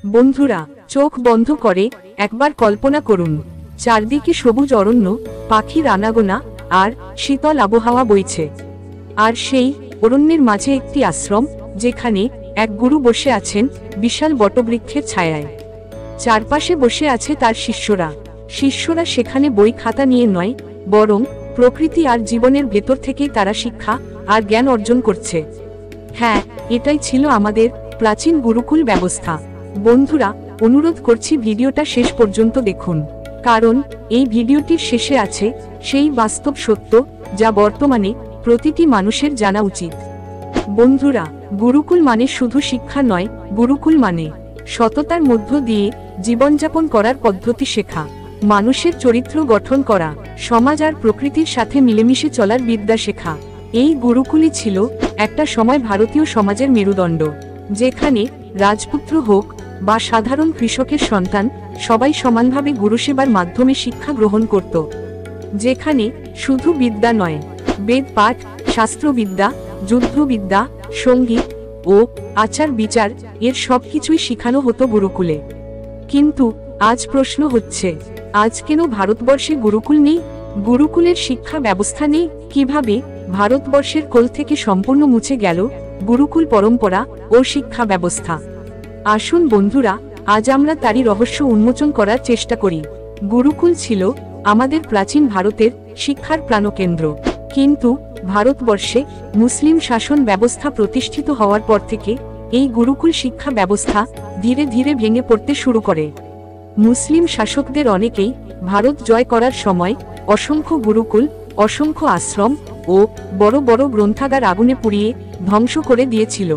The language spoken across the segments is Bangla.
বন্ধুরা, চোখ বন্ধ করে একবার কল্পনা করুন, চারদিকে সবুজ অরণ্য, পাখির আনাগোনা আর শীতল আবহাওয়া বইছে। আর সেই অরণ্যের মাঝে একটি আশ্রম, যেখানে এক গুরু বসে আছেন বিশাল বটবৃক্ষের ছায়ায়। চারপাশে বসে আছে তার শিষ্যরা সেখানে বই খাতা নিয়ে নয়, বরং প্রকৃতি আর জীবনের ভেতর থেকেই তারা শিক্ষা আর জ্ঞান অর্জন করছে। হ্যাঁ, এটাই ছিল আমাদের প্রাচীন গুরুকুল ব্যবস্থা। বন্ধুরা, অনুরোধ করছি ভিডিওটা শেষ পর্যন্ত দেখুন, কারণ এই ভিডিওটির শেষে আছে সেই বাস্তব সত্য যা বর্তমানে প্রতিটি মানুষের জানা উচিত। বন্ধুরা, গুরুকুল মানে শুধু শিক্ষা নয়, গুরুকুল মানে সততার মধ্য দিয়ে জীবনযাপন করার পদ্ধতি শেখা, মানুষের চরিত্র গঠন করা, সমাজ আর প্রকৃতির সাথে মিলেমিশে চলার বিদ্যা শেখা। এই গুরুকুলই ছিল একটা সময় ভারতীয় সমাজের মেরুদণ্ড, যেখানে রাজপুত্র হোক বা সাধারণ কৃষকের সন্তান, সবাই সমানভাবে গুরুসেবার মাধ্যমে শিক্ষা গ্রহণ করত। যেখানে শুধু বিদ্যা নয়, বেদ পাঠ, শাস্ত্রবিদ্যা, যুদ্ধবিদ্যা, সঙ্গীত ও আচার বিচার এর সবকিছুই শেখানো হতো গুরুকুলে। কিন্তু আজ প্রশ্ন হচ্ছে, আজ কেন ভারতবর্ষে গুরুকুল নেই? গুরুকুলের শিক্ষা ব্যবস্থা নেই? কিভাবে ভারতবর্ষের কোল থেকে সম্পূর্ণ মুছে গেল গুরুকুল পরম্পরা ও শিক্ষা ব্যবস্থা? আসুন বন্ধুরা, আজ আমরা তারই রহস্য উন্মোচন করার চেষ্টা করি। গুরুকুল ছিল আমাদের প্রাচীন ভারতের শিক্ষার প্রাণকেন্দ্র, কিন্তু ভারতবর্ষে মুসলিম শাসন ব্যবস্থা প্রতিষ্ঠিত হওয়ার পর থেকে এই গুরুকুল শিক্ষা ব্যবস্থা ধীরে ধীরে ভেঙে পড়তে শুরু করে। মুসলিম শাসকদের অনেকেই ভারত জয় করার সময় অসংখ্য গুরুকুল, অসংখ্য আশ্রম ও বড় বড় গ্রন্থাগার আগুনে পুড়িয়ে ধ্বংস করে দিয়েছিল।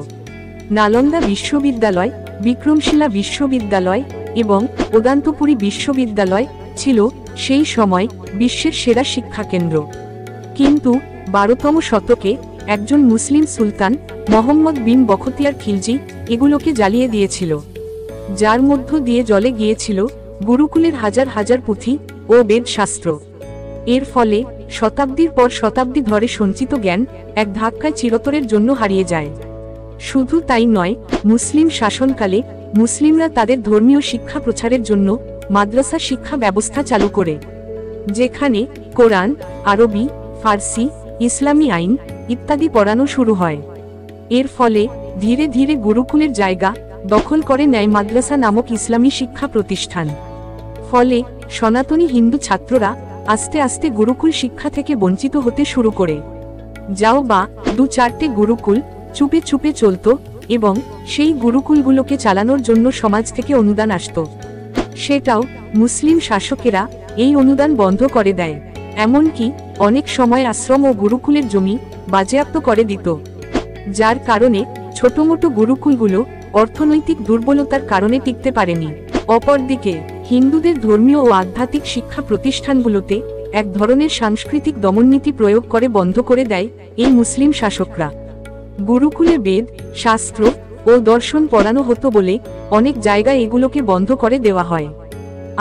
নালন্দা বিশ্ববিদ্যালয়, বিক্রমশিলা বিশ্ববিদ্যালয় এবং ওদান্তপুরী বিশ্ববিদ্যালয় ছিল সেই সময় বিশ্বের সেরা শিক্ষাকেন্দ্র। কিন্তু 12তম শতকে একজন মুসলিম সুলতান মোহাম্মদ বিন বখতিয়ার খিলজি এগুলোকে জ্বালিয়ে দিয়েছিল, যার মধ্য দিয়ে জ্বলে গিয়েছিল গুরুকুলের হাজার হাজার পুঁথি ও বেদশাস্ত্র। এর ফলে শতাব্দীর পর শতাব্দী ধরে সঞ্চিত জ্ঞান এক ধাক্কায় চিরতরের জন্য হারিয়ে যায়। শুধু তাই নয়, মুসলিম শাসনকালে মুসলিমরা তাদের ধর্মীয় শিক্ষা প্রচারের জন্য মাদ্রাসা শিক্ষা ব্যবস্থা চালু করে, যেখানে কোরআন, আরবি, ফার্সি, ইসলামী আইন ইত্যাদি পড়ানো শুরু হয়। এর ফলে ধীরে ধীরে গুরুকুলের জায়গা দখল করে নেয় মাদ্রাসা নামক ইসলামী শিক্ষা প্রতিষ্ঠান। ফলে সনাতনী হিন্দু ছাত্ররা আস্তে আস্তে গুরুকুল শিক্ষা থেকে বঞ্চিত হতে শুরু করে। যাও বা 2-4টে গুরুকুল চুপে চুপে চলত এবং সেই গুরুকুলগুলোকে চালানোর জন্য সমাজ থেকে অনুদান আসত। সেটাও মুসলিম শাসকেরা এই অনুদান বন্ধ করে দেয়, এমনকি অনেক সময় আশ্রম ও গুরুকুলের জমি বাজেয়াপ্ত করে দিত, যার কারণে ছোটমোটো গুরুকুলগুলো অর্থনৈতিক দুর্বলতার কারণে টিকতে পারেনি। অপরদিকে হিন্দুদের ধর্মীয় ও আধ্যাত্মিক শিক্ষা প্রতিষ্ঠানগুলোতে এক ধরনের সাংস্কৃতিক দমননীতি প্রয়োগ করে বন্ধ করে দেয় এই মুসলিম শাসকরা। গুরুকুলে বেদ, শাস্ত্র ও দর্শন পড়ানো হতো বলে অনেক জায়গায় এগুলোকে বন্ধ করে দেওয়া হয়।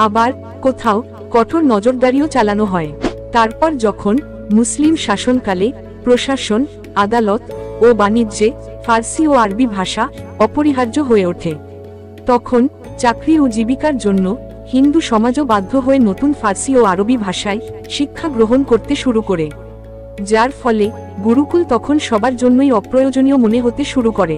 আবার কোথাও কঠোর নজরদারিও চালানো হয়। তারপর যখন মুসলিম শাসনকালে প্রশাসন, আদালত ও বাণিজ্যে ফার্সি ও আরবি ভাষা অপরিহার্য হয়ে ওঠে, তখন চাকরি ও জীবিকার জন্য হিন্দু সমাজও বাধ্য হয়ে নতুন ফার্সি ও আরবি ভাষায় শিক্ষা গ্রহণ করতে শুরু করে, যার ফলে গুরুকুল তখন সবার জন্যই অপ্রয়োজনীয় মনে হতে শুরু করে।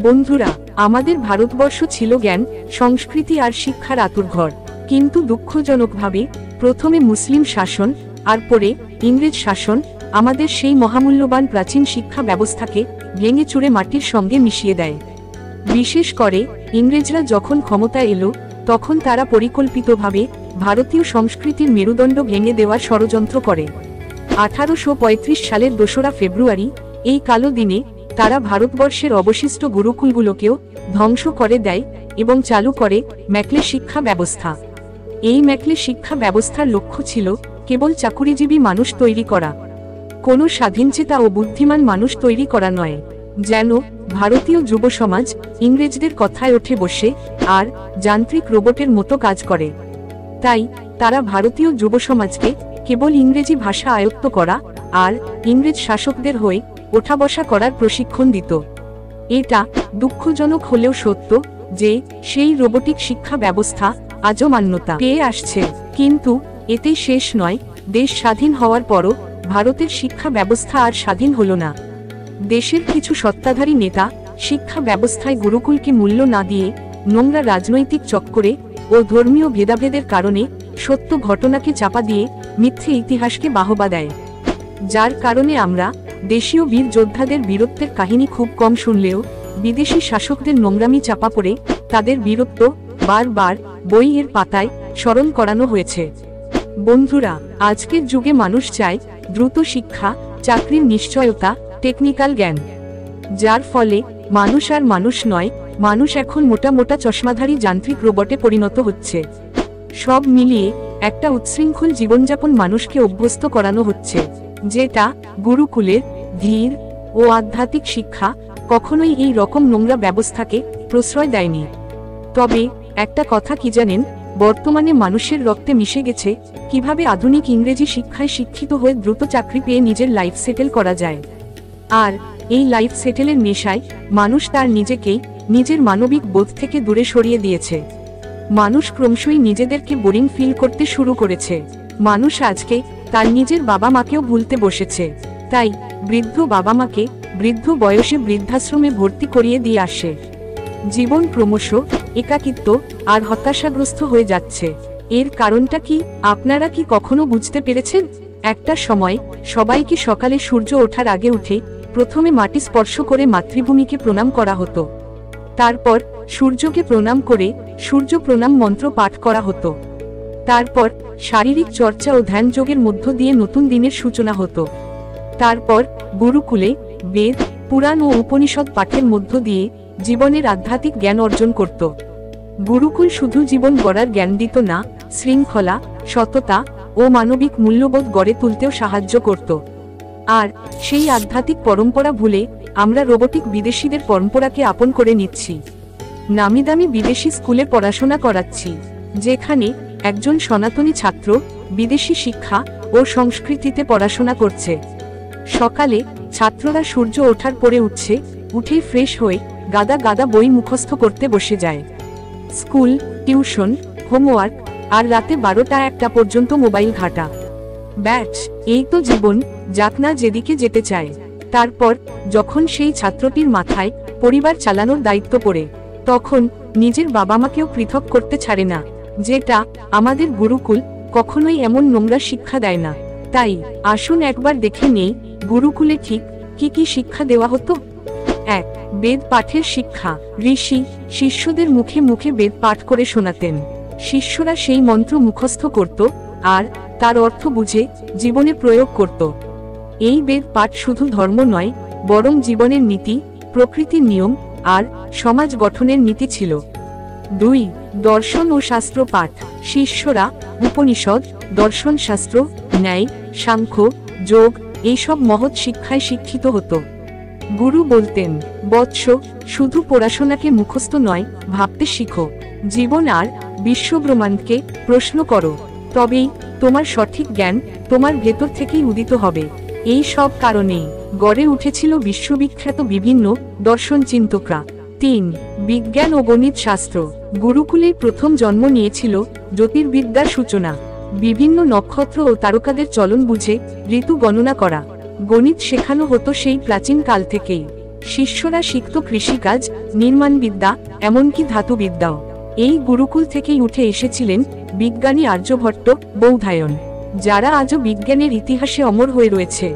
বন্ধুরা, আমাদের ভারতবর্ষ ছিল জ্ঞান, সংস্কৃতি আর শিক্ষার আতুরঘর, কিন্তু দুঃখজনকভাবে প্রথমে মুসলিম শাসন আর পরে ইংরেজ শাসন আমাদের সেই মহামূল্যবান প্রাচীন শিক্ষা ব্যবস্থাকে ভেঙে চুরে মাটির সঙ্গে মিশিয়ে দেয়। বিশেষ করে ইংরেজরা যখন ক্ষমতায় এলো, তখন তারা পরিকল্পিতভাবে ভারতীয় সংস্কৃতির মেরুদণ্ড ভেঙে দেওয়ার ষড়যন্ত্র করে। 1835 সালের 2রা ফেব্রুয়ারি এই কালো দিনে তারা ভারতবর্ষের অবশিষ্ট গুরুকুলগুলোকেও ধ্বংস করে দেয় এবং চালু করে ম্যাকলে শিক্ষা ব্যবস্থা। এই ম্যাকলে শিক্ষা ব্যবস্থার লক্ষ্য ছিল কেবল চাকুরিজীবী মানুষ তৈরি করা, কোনো স্বাধীনচেতা ও বুদ্ধিমান মানুষ তৈরি করা নয়, যেন ভারতীয় যুব সমাজ ইংরেজদের কথায় ওঠে বসে আর যান্ত্রিক রোবটের মতো কাজ করে। তাই তারা ভারতীয় যুব সমাজকে কেবল ইংরেজি ভাষা আয়ত্ত করা আর ইংরেজ শাসকদের হয়ে ওঠা বসা করার প্রশিক্ষণ দিত। এটা দুঃখজনক হলেও সত্য যে সেই রোবটিক শিক্ষা ব্যবস্থা আজও মান্যতা পেয়ে আসছে। কিন্তু এতেই শেষ নয়। দেশ স্বাধীন হওয়ার পরও ভারতের শিক্ষা ব্যবস্থা আর স্বাধীন হলো না। দেশের কিছু সত্তাধারী নেতা শিক্ষা ব্যবস্থায় গুরুকুলকে মূল্য না দিয়ে নোংরা রাজনৈতিক চক্করে ও ধর্মীয় ভেদাভেদের কারণে সত্য ঘটনাকে চাপা দিয়ে মিথ্যে ইতিহাসকে বাহবা দেয়। যার কারণে আমরা দেশীয় বীর যোদ্ধাদের বীরত্বের কাহিনী খুব কম শুনলেও বিদেশি শাসকদের নোংরামি চাপা পড়ে তাদের বীরত্ব বারবার বইয়ের পাতায় স্মরণ করানো হয়েছে। বন্ধুরা, আজকের যুগে মানুষ চায় দ্রুত শিক্ষা, চাকরির নিশ্চয়তা, টেকনিক্যাল জ্ঞান। যার ফলে মানুষ আর মানুষ নয়, মানুষ এখন মোটা মোটা চশমাধারী যান্ত্রিক রোবটে পরিণত হচ্ছে। সব মিলিয়ে একটা উচ্ছৃঙ্খল জীবনযাপন মানুষকে অভ্যস্ত করানো হচ্ছে, যেটা গুরুকুলের ধীর ও আধ্যাত্মিক শিক্ষা কখনোই এই রকম নোংরা ব্যবস্থাকে প্রশ্রয় দেয়নি। তবে একটা কথা কি জানেন, বর্তমানে মানুষের রক্তে মিশে গেছে কিভাবে আধুনিক ইংরেজি শিক্ষায় শিক্ষিত হয়ে দ্রুত চাকরি পেয়ে নিজের লাইফ সেটেল করা যায়। আর এই লাইফ সেটেলের নেশায় মানুষ তার নিজেকেই নিজের মানবিক বোধ থেকে দূরে সরিয়ে দিয়েছে। মানুষ ক্রমশই নিজেদেরকে বোরিং ফিল করতে শুরু করেছে। মানুষ আজকে তার নিজের বাবা মাকেও ভুলতে বসেছে। তাই বৃদ্ধ বাবা মাকে বৃদ্ধ বয়সে বৃদ্ধাশ্রমে ভর্তি করিয়ে দিয়ে আসে। জীবন ক্রমশ একাকিত্ব আর হতাশাগ্রস্ত হয়ে যাচ্ছে। এর কারণটা কি আপনারা কি কখনো বুঝতে পেরেছেন? একটা সময় সবাইকে সকালে সূর্য ওঠার আগে উঠে প্রথমে মাটি স্পর্শ করে মাতৃভূমিকে প্রণাম করা হতো। তারপর সূর্যকে প্রণাম করে সূর্য প্রণাম মন্ত্র পাঠ করা হতো। তারপর শারীরিক চর্চা ও ধ্যান যোগের মধ্য দিয়ে নতুন দিনের সূচনা হতো। তারপর গুরুকুলে বেদ, পুরাণ ও উপনিষদ পাঠের মধ্য দিয়ে জীবনের আধ্যাত্মিক জ্ঞান অর্জন করত। গুরুকুল শুধু জীবন গড়ার জ্ঞান দিত না, শৃঙ্খলা, সততা ও মানবিক মূল্যবোধ গড়ে তুলতেও সাহায্য করত। আর সেই আধ্যাত্মিক পরম্পরা ভুলে আমরা রোবটিক বিদেশিদের পরম্পরাকে আপন করে নিচ্ছি। নামিদামি বিদেশি স্কুলে পড়াশোনা করাচ্ছি, যেখানে একজন সনাতনী ছাত্র বিদেশি শিক্ষা ও সংস্কৃতিতে পড়াশোনা করছে। সকালে ছাত্ররা সূর্য ওঠার পরে উঠছে, উঠেই ফ্রেশ হয়ে গাদা গাদা বই মুখস্থ করতে বসে যায়। স্কুল, টিউশন, হোমওয়ার্ক আর রাতে 12টা-1টা পর্যন্ত মোবাইল ঘাটা। ব্যাচ, এই তো জীবন, যাক না যেদিকে যেতে চায়। তারপর যখন সেই ছাত্রটির মাথায় পরিবার চালানোর দায়িত্ব পড়ে, তখন নিজের বাবা মাকেও পৃথক করতে ছাড়ে না, যেটা আমাদের গুরুকুল কখনোই এমন নোংরা শিক্ষা দেয় না। তাই আসুন একবার দেখে নেই গুরুকুলে ঠিক কি কি শিক্ষা দেওয়া হতো। 1. বেদ পাঠের শিক্ষা। ঋষি শিষ্যদের মুখে মুখে বেদ পাঠ করে শোনাতেন। শিষ্যরা সেই মন্ত্র মুখস্থ করত আর তার অর্থ বুঝে জীবনে প্রয়োগ করত। এই বেদ পাঠ শুধু ধর্ম নয়, বরং জীবনের নীতি, প্রকৃতির নিয়ম আর সমাজ গঠনের নীতি ছিল। 2. দর্শন ও শাস্ত্র পাঠ। শিষ্যরা উপনিষদ, দর্শনশাস্ত্র, ন্যায়, সাংখ্য, যোগ এইসব মহৎ শিক্ষায় শিক্ষিত হতো। গুরু বলতেন, বৎস, শুধু পড়াশোনাকে মুখস্থ নয়, ভাবতে শিখো। জীবন আর বিশ্বব্রহ্মাণ্ডকে প্রশ্ন করো, তবেই তোমার সঠিক জ্ঞান তোমার ভেতর থেকেই উদিত হবে। এই সব কারণেই গড়ে উঠেছিল বিশ্ববিখ্যাত বিভিন্ন দর্শন চিন্তকরা। 3. বিজ্ঞান ও গণিত শাস্ত্র। গুরুকুলেই প্রথম জন্ম নিয়েছিল জ্যোতির্বিদ্যার সূচনা। বিভিন্ন নক্ষত্র ও তারকাদের চলন বুঝে ঋতু গণনা করা। গণিত শেখানো হতো সেই প্রাচীন কাল থেকেই। শিষ্যরা শিখত কৃষিকাজ, নির্মাণবিদ্যা, এমনকি ধাতুবিদ্যাও। এই গুরুকুল থেকেই উঠে এসেছিলেন বিজ্ঞানী আর্যভট্ট, বৌধায়ন, যারা আজও বিজ্ঞানের ইতিহাসে অমর হয়ে রয়েছে।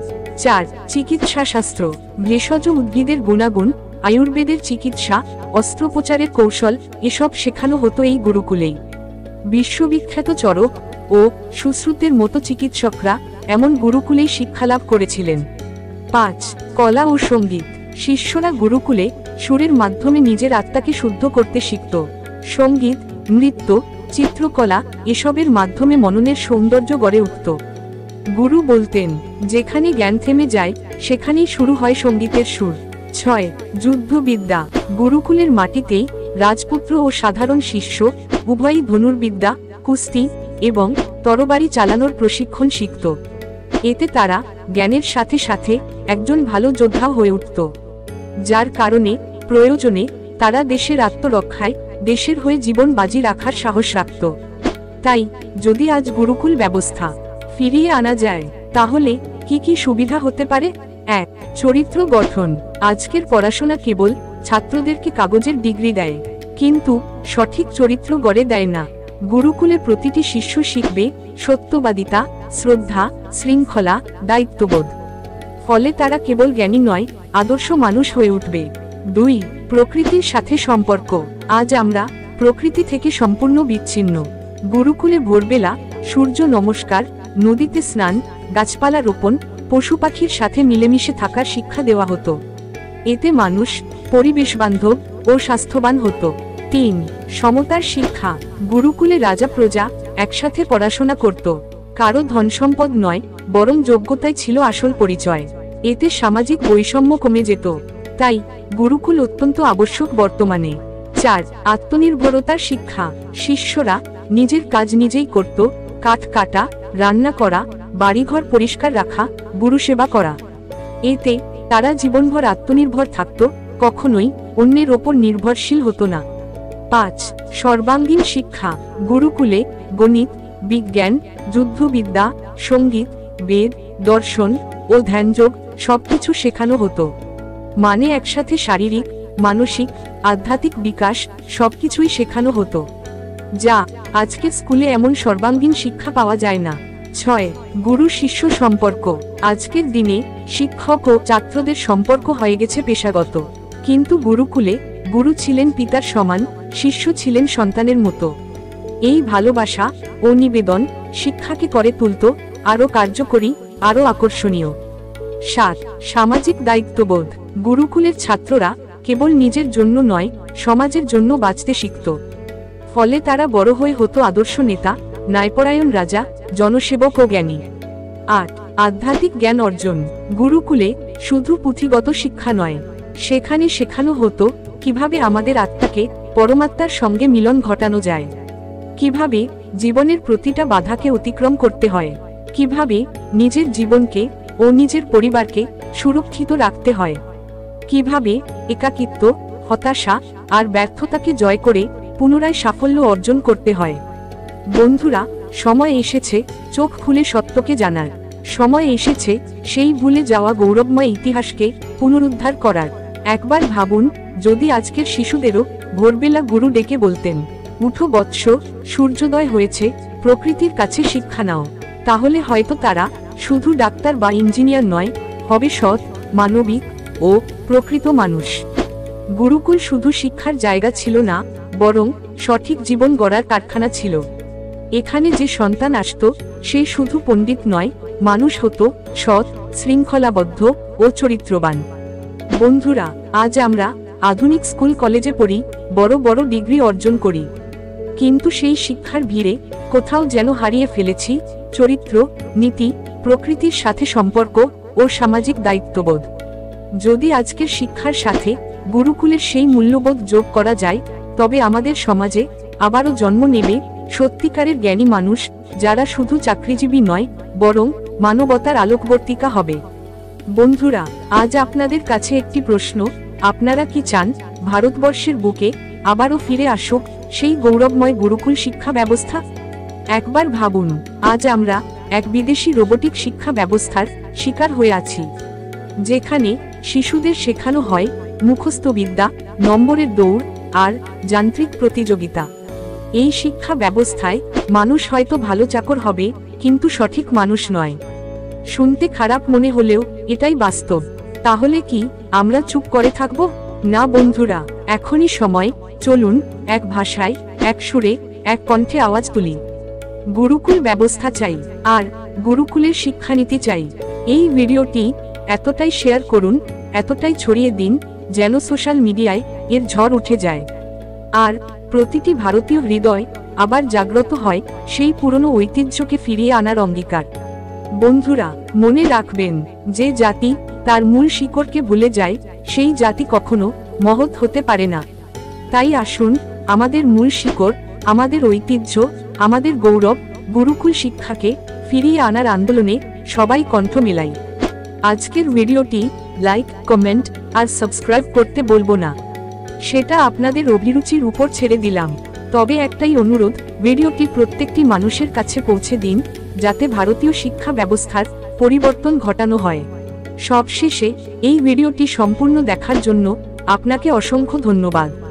4. চিকিৎসা শাস্ত্র। ভেষজ উদ্ভিদের গুণাগুণ, আয়ুর্বেদের চিকিৎসা, অস্ত্রোপচারের কৌশল এসব শেখানো হতো এই গুরুকুলেই। বিশ্ববিখ্যাত চরক ও সুশ্রুতের মতো চিকিৎসকরা এমন গুরুকুলেই শিক্ষালাভ করেছিলেন। 5. কলা ও সঙ্গীত। শিষ্যরা গুরুকুলে সুরের মাধ্যমে নিজের আত্মাকে শুদ্ধ করতে শিখত। সঙ্গীত, নৃত্য, চিত্রকলা এসবের মাধ্যমে মননের সৌন্দর্য গড়ে উঠত। গুরু বলতেন, যেখানে জ্ঞান থেমে যায় সেখানেই শুরু হয় সঙ্গীতের সুর। 6. যুদ্ধবিদ্যা। গুরুকুলের মাটিতেই রাজপুত্র ও সাধারণ শিষ্য উভয়ই ধনুর্বিদ্যা, কুস্তি এবং তরবারি চালানোর প্রশিক্ষণ শিখত। এতে তারা জ্ঞানের সাথে সাথে একজন ভালো যোদ্ধাও হয়ে উঠত, যার কারণে প্রয়োজনে তারা দেশের আত্মরক্ষায় দেশের হয়ে জীবন বাজি রাখার সাহস রাখত। তাই যদি আজ গুরুকুল ব্যবস্থা ফিরিয়ে আনা যায় তাহলে কি কি সুবিধা হতে পারে? 1. চরিত্র গঠন। আজকের পড়াশোনা কেবল ছাত্রদেরকে কাগজের ডিগ্রি দেয়, কিন্তু সঠিক চরিত্র গড়ে দেয় না। গুরুকুলে প্রতিটি শিষ্য শিখবে সত্যবাদিতা, শ্রদ্ধা, শৃঙ্খলা, দায়িত্ববোধ। ফলে তারা কেবল জ্ঞানী নয়, আদর্শ মানুষ হয়ে উঠবে। 2. প্রকৃতির সাথে সম্পর্ক। আজ আমরা প্রকৃতি থেকে সম্পূর্ণ বিচ্ছিন্ন। গুরুকুলে ভোরবেলা সূর্য নমস্কার, নদীতে স্নান, গাছপালা রোপণ, পশু পাখির সাথে মিলেমিশে থাকার শিক্ষা দেওয়া হতো। এতে মানুষ পরিবেশ বান্ধব ও স্বাস্থ্যবান হতো। 3. সমতার শিক্ষা। গুরুকুলে রাজা প্রজা একসাথে পড়াশোনা করত। কারো ধনসম্পদ নয়, বরং যোগ্যতাই ছিল আসল পরিচয়। এতে সামাজিক বৈষম্য কমে যেত। তাই গুরুকুল অত্যন্ত আবশ্যক বর্তমানে। 4. আত্মনির্ভরতার শিক্ষা। শিষ্যরা নিজের কাজ নিজেই করত, কাঠ কাটা, রান্না করা, বাড়িঘর পরিষ্কার রাখা, গুরু সেবা করা। এতে তারা জীবনভর আত্মনির্ভর থাকত, কখনোই অন্যের ওপর নির্ভরশীল হতো না। 5. সর্বাঙ্গীন শিক্ষা। গুরুকুলে গণিত, বিজ্ঞান, যুদ্ধবিদ্যা, সঙ্গীত, বেদ, দর্শন ও ধ্যানযোগ সবকিছু শেখানো হতো। মানে একসাথে শারীরিক, মানসিক, আধ্যাত্মিক বিকাশ সবকিছুই শেখানো হতো, যা আজকের স্কুলে এমন সর্বাঙ্গীন শিক্ষা পাওয়া যায় না। 6. গুরু শিষ্য সম্পর্ক। আজকের দিনে শিক্ষক ও ছাত্রদের সম্পর্ক হয়ে গেছে পেশাগত, কিন্তু গুরুকুলে গুরু ছিলেন পিতার সমান, শিষ্য ছিলেন সন্তানের মতো। এই ভালোবাসা ও নিবেদন শিক্ষাকে করে তুলত আরও কার্যকরী, আরও আকর্ষণীয়। 7. সামাজিক দায়িত্ববোধ। গুরুকুলের ছাত্ররা কেবল নিজের জন্য নয়, সমাজের জন্য বাঁচতে শিখত। ফলে তারা বড় হয়ে হতো আদর্শ নেতা, ন্যায়পরায়ণ রাজা, জনসেবক ও জ্ঞানী। 8. আধ্যাত্মিক জ্ঞান অর্জন। গুরুকুলে শুধু পুঁথিগত শিক্ষা নয়, সেখানে শেখানো হতো কিভাবে আমাদের আত্মাকে পরমাত্মার সঙ্গে মিলন ঘটানো যায়, কিভাবে জীবনের প্রতিটা বাধাকে অতিক্রম করতে হয়, কিভাবে নিজের জীবনকে ও নিজের পরিবারকে সুরক্ষিত রাখতে হয়, কিভাবে একাকিত্ব, হতাশা আর ব্যর্থতাকে জয় করে পুনরায় সাফল্য অর্জন করতে হয়। বন্ধুরা, সময় এসেছে চোখ খুলে সত্যকে জানার। সময় এসেছে সেই ভুলে যাওয়া গৌরবময় ইতিহাসকে পুনরুদ্ধার করার। একবার ভাবুন, যদি আজকের শিশুদেরও ভোরবেলা গুরু ডেকে বলতেন, উঠো বৎস, সূর্যোদয় হয়েছে, প্রকৃতির কাছে শিক্ষা নাও, তাহলে হয়তো তারা শুধু ডাক্তার বা ইঞ্জিনিয়ার নয়, হবে সৎ, মানবিক ও প্রকৃত মানুষ। গুরুকুল শুধু শিক্ষার জায়গা ছিল না, বরং সঠিক জীবন গড়ার কারখানা ছিল। এখানে যে সন্তান আসত সে শুধু পণ্ডিত নয়, মানুষ হতো সৎ, শৃঙ্খলাবদ্ধ ও চরিত্রবান। বন্ধুরা, আজ আমরা আধুনিক স্কুল কলেজে পড়ি, বড় বড় ডিগ্রি অর্জন করি, কিন্তু সেই শিক্ষার ভিড়ে কোথাও যেন হারিয়ে ফেলেছি চরিত্র, নীতি, প্রকৃতির সাথে সম্পর্ক ও সামাজিক দায়িত্ববোধ। যদি আজকের শিক্ষার সাথে গুরুকুলের সেই মূল্যবোধ যোগ করা যায়, তবে আমাদের সমাজে আবারও জন্ম নেবে সত্যিকারের জ্ঞানী মানুষ, যারা শুধু চাকরিজীবী নয়, বরং মানবতার আলোকবর্তিকা হবে। বন্ধুরা, আজ আপনাদের কাছে একটি প্রশ্ন, আপনারা কি চান ভারতবর্ষের বুকে আবারও ফিরে আসুক সেই গৌরবময় গুরুকুল শিক্ষা ব্যবস্থা? একবার ভাবুন, আজ আমরা এক বিদেশি রোবটিক শিক্ষা ব্যবস্থার শিকার হয়ে আছি, যেখানে শিশুদের শেখানো হয় মুখস্থ বিদ্যা, নম্বরের দৌড় আর যান্ত্রিক প্রতিযোগিতা। এই শিক্ষা ব্যবস্থায় মানুষ হয়তো ভালো চাকর হবে, কিন্তু সঠিক মানুষ নয়। শুনতে খারাপ মনে হলেও এটাই বাস্তব। তাহলে কি আমরা চুপ করে থাকব? না বন্ধুরা, এখনই সময়, চলুন এক ভাষায়, এক সুরে, এক কণ্ঠে আওয়াজ তুলি। গুরুকুল ব্যবস্থা চাই, আর গুরুকুলের শিক্ষানীতি চাই। এই ভিডিওটি এতটাই শেয়ার করুন, এতটাই ছড়িয়ে দিন, যেন সোশ্যাল মিডিয়ায় এর ঝড় উঠে যায়, আর প্রতিটি ভারতীয় হৃদয় আবার জাগ্রত হয় সেই পুরনো ঐতিহ্যকে ফিরিয়ে আনার অঙ্গীকার। বন্ধুরা, মনে রাখবেন, যে জাতি তার মূল শিকড়কে ভুলে যায়, সেই জাতি কখনো মহৎ হতে পারে না। তাই আসুন, আমাদের মূল শিকড়, আমাদের ঐতিহ্য, আমাদের গৌরব, গুরুকুল শিক্ষাকে ফিরিয়ে আনার আন্দোলনে সবাই কণ্ঠ মেলাই। আজকের ভিডিওটি লাইক, কমেন্ট আর সাবস্ক্রাইব করতে বলবো না। সেটা আপনাদের অভিরুচির উপর ছেড়ে দিলাম। তবে একটাই অনুরোধ, ভিডিওটি প্রত্যেকটি মানুষের কাছে পৌঁছে দিন, যাতে ভারতীয় শিক্ষা ব্যবস্থার পরিবর্তন ঘটানো হয়। সবশেষে, এই ভিডিওটি সম্পূর্ণ দেখার জন্য আপনাকে অসংখ্য ধন্যবাদ।